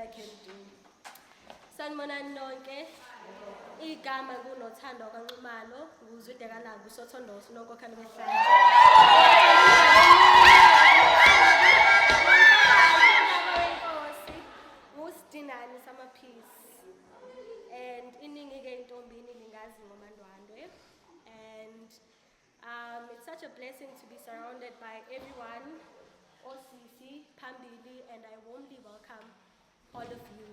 I can do. Sanibonani nonke. Igama kunothando kaNxumalo, nguzwide kaLanga uSothondosi nonkokhane behlanje. Ngustinani samaphisi. And iningi ke intombini lingazi ngoMandwandwe. And it's such a blessing to be surrounded by everyone, Osisi, Pambili, and I warmly welcome all of you.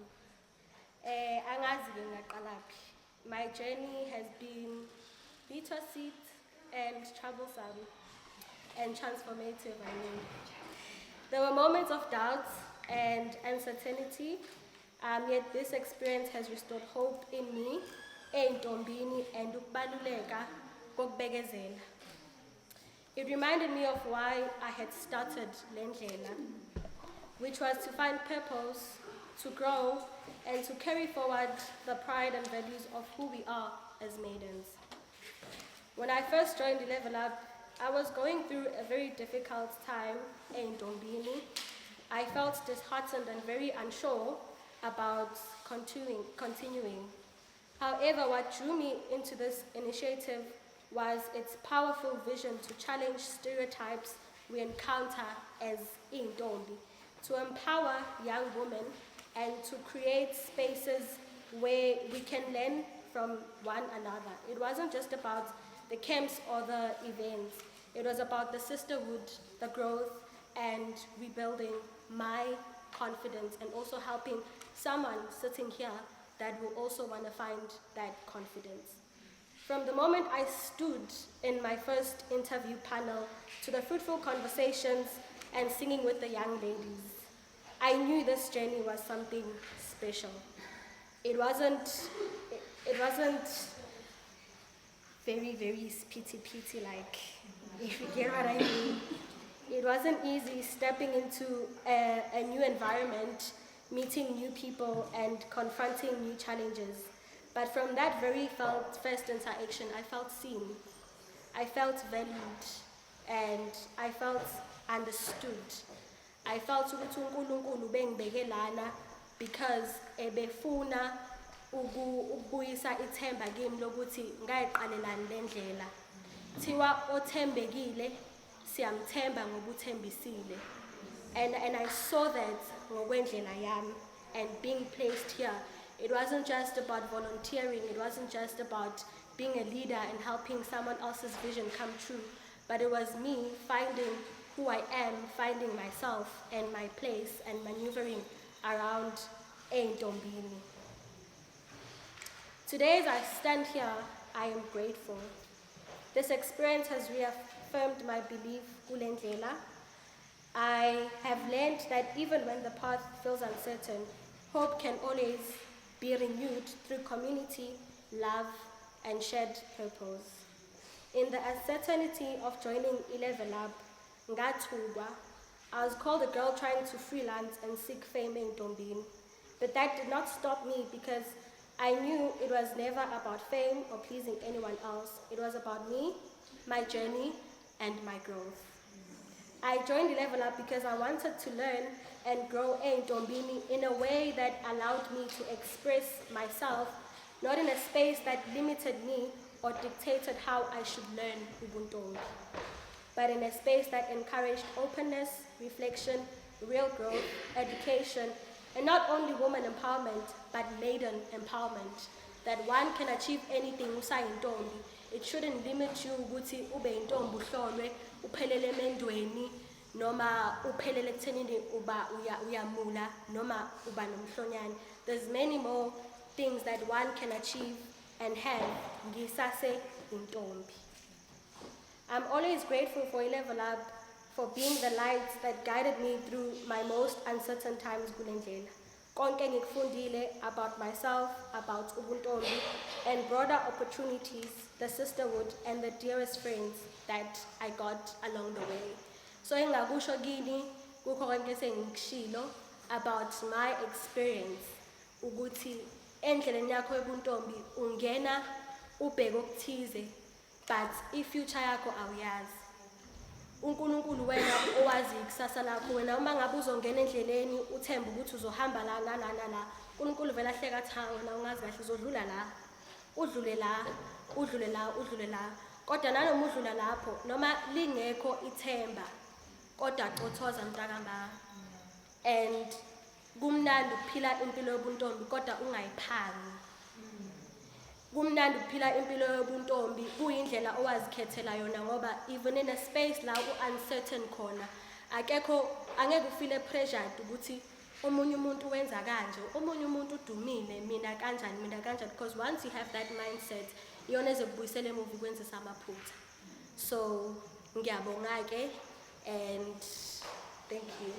Angazi ngaqalaphi. My journey has been bittersweet and troublesome and transformative, I mean. There were moments of doubt and uncertainty, yet this experience has restored hope in me, entombini, and ukubaluleka kokubekezela. It reminded me of why I had started Lendlela, which was to find purpose, to grow, and to carry forward the pride and values of who we are as maidens. When I first joined the Level Up, I was going through a very difficult time in Ntombini. I felt disheartened and very unsure about continuing. However, what drew me into this initiative was its powerful vision to challenge stereotypes we encounter as Intombi, to empower young women and to create spaces where we can learn from one another. It wasn't just about the camps or the events. It was about the sisterhood, the growth, and rebuilding my confidence and also helping someone sitting here that will also want to find that confidence. From the moment I stood in my first interview panel to the fruitful conversations and singing with the young ladies, I knew this journey was something special. It wasn't very, very pity like, if you get what I mean. It wasn't easy stepping into a new environment, meeting new people and confronting new challenges. But from that very first interaction, I felt seen, I felt valued, and I felt understood. I felt ukuthi uNkulunkulu bengibeke lana because ebefuna ukubuyisa ithemba kimi lokuthi ngayiqalelani lendlela. Thiwa othembekile siyamthemba ngokuthembisile. And I saw that ngokwendlela yami and being placed here. It wasn't just about volunteering, it wasn't just about being a leader and helping someone else's vision come true, but it was me finding who I am, finding myself and my place and maneuvering around Ntombini. Today as I stand here, I am grateful. This experience has reaffirmed my belief kulendlela. I have learned that even when the path feels uncertain, hope can always be renewed through community, love, and shared purpose. In the uncertainty of joining Level Up, Ngatugwa, I was called a girl trying to freelance and seek fame in Ntombini. But that did not stop me because I knew it was never about fame or pleasing anyone else. It was about me, my journey, and my growth. I joined Level Up because I wanted to learn and grow in Ntombini in a way that allowed me to express myself, not in a space that limited me or dictated how I should learn Ubuntu, but in a space that encouraged openness, reflection, real growth, education, and not only woman empowerment, but maiden empowerment, that one can achieve anything usayintombi. It shouldn't limit you ukuthi ube intombi uhlolwe, uphelele emendweni, noma uphelele ekuthenini uba uyamula, noma uba nomhlonyane. There's many more things that one can achieve and have ngisase intombi. I'm always grateful for Level Up for being the light that guided me through my most uncertain times kulendlela. Konke ngikufundile about myself, about ubuntombi, and broader opportunities, the sisterhood, and the dearest friends that I got along the way. So engakusho kini kukho konke sengikushilo about my experience ukuthi endleleni yakho yobuntombi ungena ubheke okuthize but ifuture yakho awuyazi. uNkulunkulu wena owazi ikusasa lakho wena uma ngabe uzongena endleleni uthemba ukuthi uzohamba la uNkulunkulu vele ahleka athi ha wena ungazi kahle uzodlula la udlule la kodwa nanoma udlula lapho noma lingekho ithemba kodwa cothoza mntakamba and kumnandi ukuphila impilo yobuntombi kodwa ungayiphangi kumnandi ukuphila impilo yobuntombi kuyindlela owazikhethela yona ngoba even in a space la uncertain khona angeke ufile pressured ukuthi omunye umuntu wenza kanje omunye umuntu udumile mina kanjani because once you have that mindset iyona ezokubuyisela emuva ukwenzisa amaphutha so ngiyabonga ke and thank you